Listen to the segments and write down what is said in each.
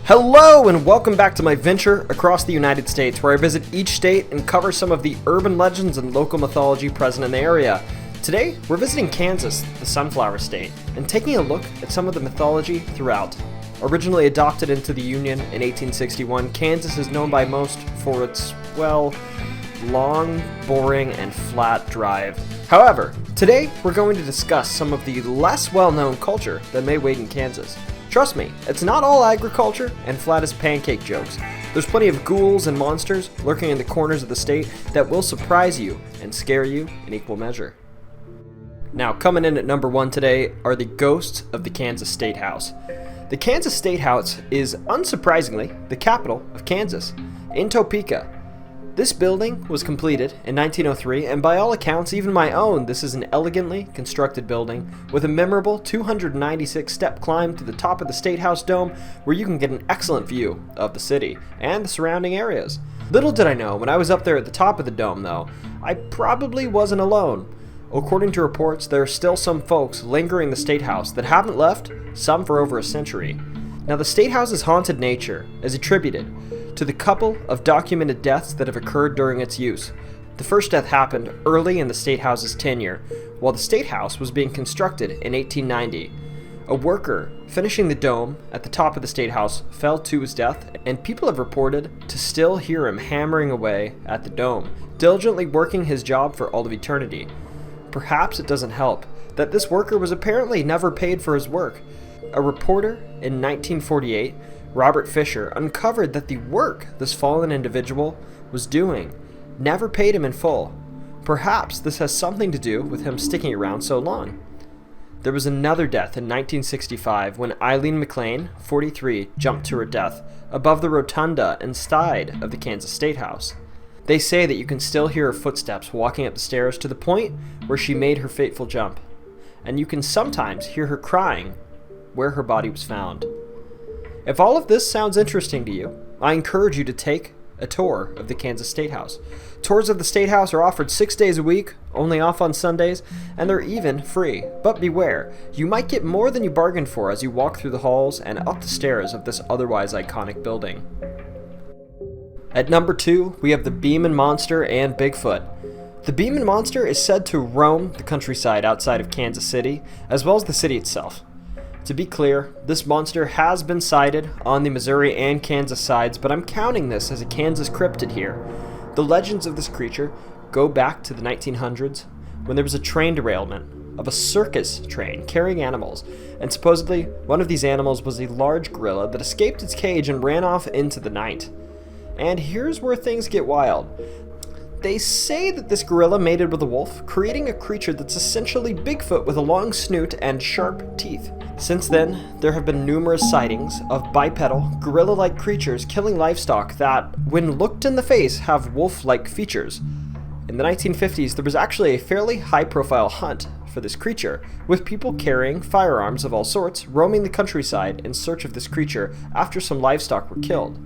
Hello and welcome back to my venture across the United States, where I visit each state and cover some of the urban legends and local mythology present in the area. Today, we're visiting Kansas, the Sunflower State, and taking a look at some of the mythology throughout. Originally adopted into the Union in 1861, Kansas is known by most for its, long, boring, and flat drive. However, today we're going to discuss some of the less well-known culture that may wait in Kansas. Trust me, it's not all agriculture and flat as pancake jokes. There's plenty of ghouls and monsters lurking in the corners of the state that will surprise you and scare you in equal measure. Now, coming in at number 1 today are the ghosts of the Kansas Statehouse. The Kansas Statehouse is, unsurprisingly, the capital of Kansas, in Topeka. This building was completed in 1903, and by all accounts, even my own, this is an elegantly constructed building with a memorable 296-step climb to the top of the Statehouse Dome, where you can get an excellent view of the city and the surrounding areas. Little did I know, when I was up there at the top of the dome, though, I probably wasn't alone. According to reports, there are still some folks lingering the Statehouse that haven't left, some for over a century. Now, the Statehouse's haunted nature is attributed to the couple of documented deaths that have occurred during its use. The first death happened early in the Statehouse's tenure, while the Statehouse was being constructed in 1890. A worker finishing the dome at the top of the Statehouse fell to his death, and people have reported to still hear him hammering away at the dome, diligently working his job for all of eternity. Perhaps it doesn't help that this worker was apparently never paid for his work. A reporter in 1948, Robert Fisher, uncovered that the work this fallen individual was doing never paid him in full. Perhaps this has something to do with him sticking around so long. There was another death in 1965 when Eileen McLean, 43, jumped to her death above the rotunda and side of the Kansas Statehouse. They say that you can still hear her footsteps walking up the stairs to the point where she made her fateful jump, and you can sometimes hear her crying where her body was found. If all of this sounds interesting to you, I encourage you to take a tour of the Kansas Statehouse. Tours of the Statehouse are offered 6 days a week, only off on Sundays, and they're even free. But beware, you might get more than you bargained for as you walk through the halls and up the stairs of this otherwise iconic building. At number 2, we have the Beaman Monster and Bigfoot. The Beaman Monster is said to roam the countryside outside of Kansas City, as well as the city itself. To be clear, this monster has been sighted on the Missouri and Kansas sides, but I'm counting this as a Kansas cryptid here. The legends of this creature go back to the 1900s, when there was a train derailment of a circus train carrying animals, and supposedly one of these animals was a large gorilla that escaped its cage and ran off into the night. And here's where things get wild. They say that this gorilla mated with a wolf, creating a creature that's essentially Bigfoot with a long snoot and sharp teeth. Since then, there have been numerous sightings of bipedal, gorilla-like creatures killing livestock that, when looked in the face, have wolf-like features. In the 1950s, there was actually a fairly high-profile hunt for this creature, with people carrying firearms of all sorts roaming the countryside in search of this creature after some livestock were killed.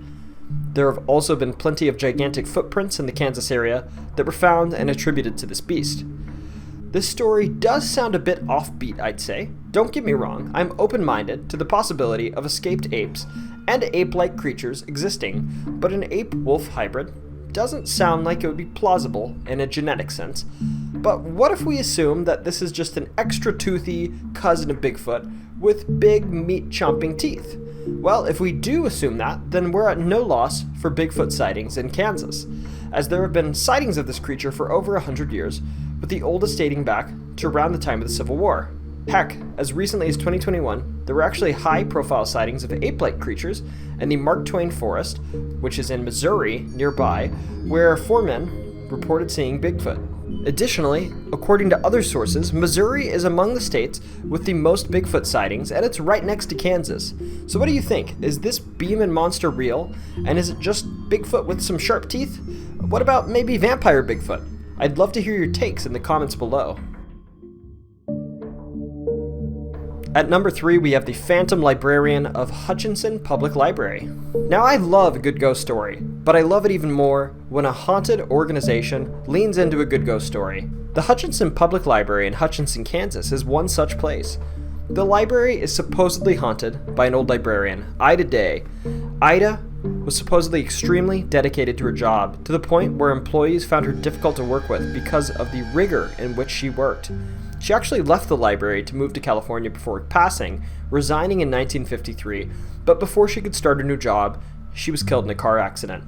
There have also been plenty of gigantic footprints in the Kansas area that were found and attributed to this beast. This story does sound a bit offbeat, I'd say. Don't get me wrong, I'm open-minded to the possibility of escaped apes and ape-like creatures existing, but an ape-wolf hybrid doesn't sound like it would be plausible in a genetic sense. But what if we assume that this is just an extra toothy cousin of Bigfoot with big meat-chomping teeth? Well, if we do assume that, then we're at no loss for Bigfoot sightings in Kansas, as there have been sightings of this creature for over 100 years, with the oldest dating back to around the time of the Civil War. Heck, as recently as 2021, there were actually high-profile sightings of ape-like creatures in the Mark Twain Forest, which is in Missouri, nearby, where 4 men reported seeing Bigfoot. Additionally, according to other sources, Missouri is among the states with the most Bigfoot sightings, and it's right next to Kansas. So what do you think? Is this Beaman monster real? And is it just Bigfoot with some sharp teeth? What about maybe vampire Bigfoot? I'd love to hear your takes in the comments below. At number 3, we have the Phantom Librarian of Hutchinson Public Library. Now, I love a good ghost story, but I love it even more when a haunted organization leans into a good ghost story. The Hutchinson Public Library in Hutchinson, Kansas is one such place. The library is supposedly haunted by an old librarian, Ida Day. Ida was supposedly extremely dedicated to her job, to the point where employees found her difficult to work with because of the rigor in which she worked. She actually left the library to move to California before passing, resigning in 1953, but before she could start a new job, she was killed in a car accident.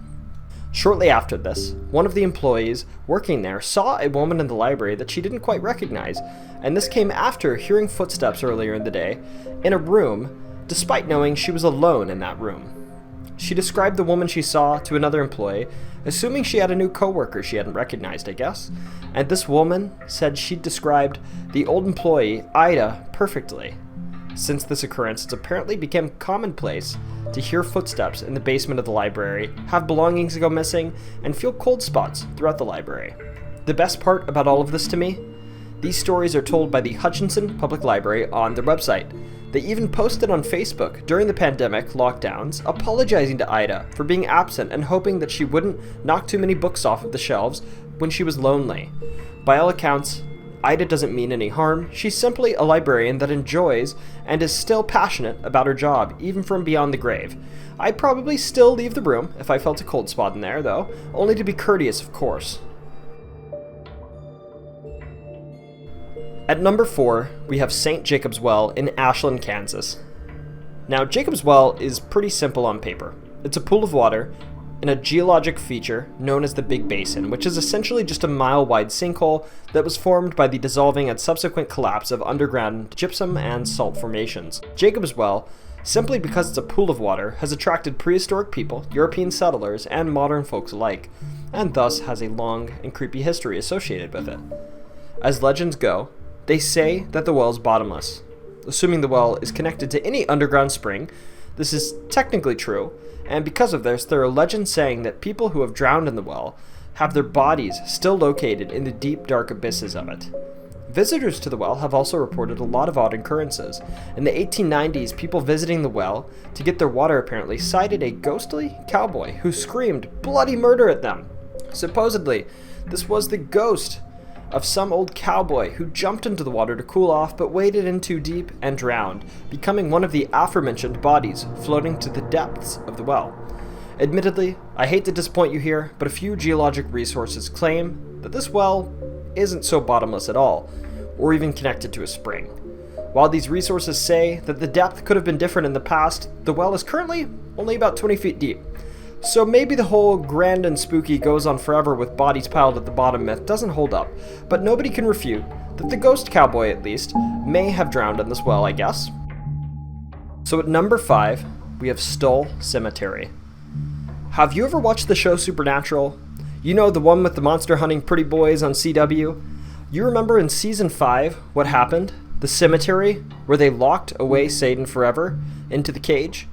Shortly after this, one of the employees working there saw a woman in the library that she didn't quite recognize, and this came after hearing footsteps earlier in the day in a room, despite knowing she was alone in that room. She described the woman she saw to another employee, assuming she had a new coworker she hadn't recognized, I guess, and this woman said she described the old employee, Ida, perfectly. Since this occurrence, it's apparently become commonplace to hear footsteps in the basement of the library, have belongings go missing, and feel cold spots throughout the library. The best part about all of this to me? These stories are told by the Hutchinson Public Library on their website. They even posted on Facebook during the pandemic lockdowns, apologizing to Ida for being absent and hoping that she wouldn't knock too many books off of the shelves when she was lonely. By all accounts, Ida doesn't mean any harm. She's simply a librarian that enjoys and is still passionate about her job, even from beyond the grave. I'd probably still leave the room if I felt a cold spot in there, though, only to be courteous, of course. At number 4, we have St. Jacob's Well in Ashland, Kansas. Now, Jacob's Well is pretty simple on paper. It's a pool of water in a geologic feature known as the Big Basin, which is essentially just a mile-wide sinkhole that was formed by the dissolving and subsequent collapse of underground gypsum and salt formations. Jacob's Well, simply because it's a pool of water, has attracted prehistoric people, European settlers, and modern folks alike, and thus has a long and creepy history associated with it. As legends go, they say that the well is bottomless. Assuming the well is connected to any underground spring, this is technically true, and because of this, there are legends saying that people who have drowned in the well have their bodies still located in the deep, dark abysses of it. Visitors to the well have also reported a lot of odd occurrences. In the 1890s, people visiting the well to get their water apparently sighted a ghostly cowboy who screamed bloody murder at them. Supposedly, this was the ghost of some old cowboy who jumped into the water to cool off but waded in too deep and drowned, becoming one of the aforementioned bodies floating to the depths of the well. Admittedly, I hate to disappoint you here, but a few geologic resources claim that this well isn't so bottomless at all, or even connected to a spring. While these resources say that the depth could have been different in the past, the well is currently only about 20 feet deep. So maybe the whole grand and spooky goes on forever with bodies piled at the bottom myth doesn't hold up, but nobody can refute that the ghost cowboy, at least, may have drowned in this well, I guess. So at number 5, we have Stull Cemetery. Have you ever watched the show Supernatural? You know, the one with the monster hunting pretty boys on CW? You remember in season 5 what happened? The cemetery where they locked away Satan forever into the cage?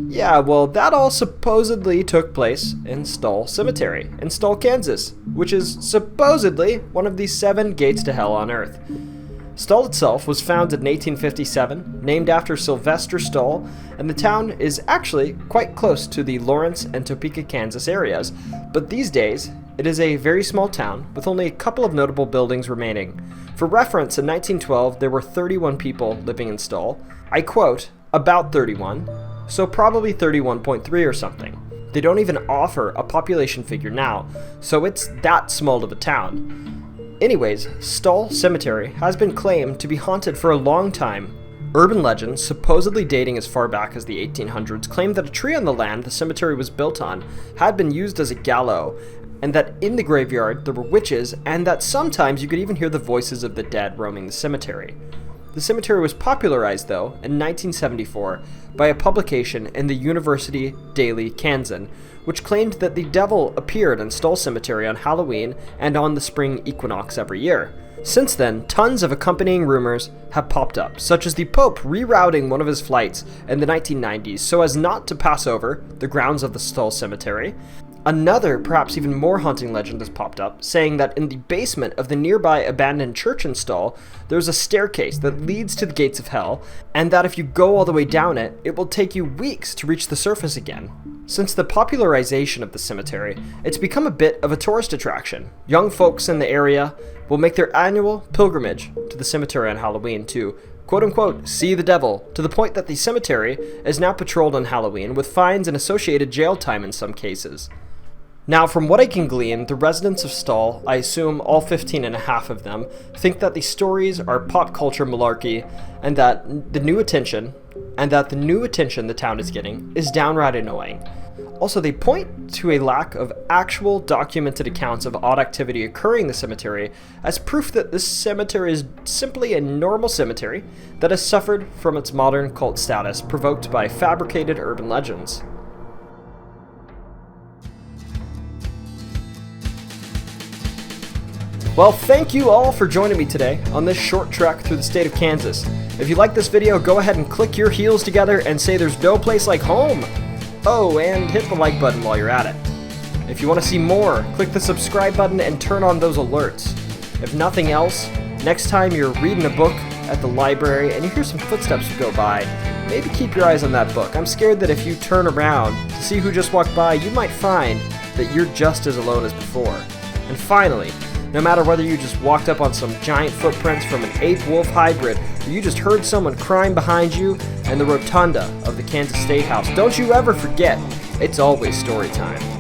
Yeah, well, that all supposedly took place in Stull Cemetery, in Stull, Kansas, which is supposedly one of the 7 gates to hell on Earth. Stull itself was founded in 1857, named after Sylvester Stull, and the town is actually quite close to the Lawrence and Topeka, Kansas areas, but these days, it is a very small town with only a couple of notable buildings remaining. For reference, in 1912, there were 31 people living in Stull. I quote, about 31, so probably 31.3 or something. They don't even offer a population figure now, so it's that small of a town. Anyways, Stull Cemetery has been claimed to be haunted for a long time. Urban legends, supposedly dating as far back as the 1800s, claim that a tree on the land the cemetery was built on had been used as a gallows, and that in the graveyard there were witches, and that sometimes you could even hear the voices of the dead roaming the cemetery. The cemetery was popularized, though, in 1974 by a publication in the University Daily Kansan, which claimed that the devil appeared in Stull Cemetery on Halloween and on the spring equinox every year. Since then, tons of accompanying rumors have popped up, such as the Pope rerouting one of his flights in the 1990s so as not to pass over the grounds of the Stull Cemetery. Another, perhaps even more haunting legend has popped up, saying that in the basement of the nearby abandoned church in Stull, there's a staircase that leads to the gates of hell, and that if you go all the way down it, it will take you weeks to reach the surface again. Since the popularization of the cemetery, it's become a bit of a tourist attraction. Young folks in the area will make their annual pilgrimage to the cemetery on Halloween to quote-unquote, see the devil, to the point that the cemetery is now patrolled on Halloween with fines and associated jail time in some cases. Now, from what I can glean, the residents of Stull, I assume all 15 and a half of them, think that the stories are pop culture malarkey and that the new attention the town is getting is downright annoying. Also, they point to a lack of actual documented accounts of odd activity occurring in the cemetery as proof that this cemetery is simply a normal cemetery that has suffered from its modern cult status provoked by fabricated urban legends. Well, thank you all for joining me today on this short trek through the state of Kansas. If you like this video, go ahead and click your heels together and say there's no place like home. Oh, and hit the like button while you're at it. If you want to see more, click the subscribe button and turn on those alerts. If nothing else, next time you're reading a book at the library and you hear some footsteps go by, maybe keep your eyes on that book. I'm scared that if you turn around to see who just walked by, you might find that you're just as alone as before. And finally, no matter whether you just walked up on some giant footprints from an ape-wolf hybrid, or you just heard someone crying behind you in the rotunda of the Kansas Statehouse, don't you ever forget, it's always story time.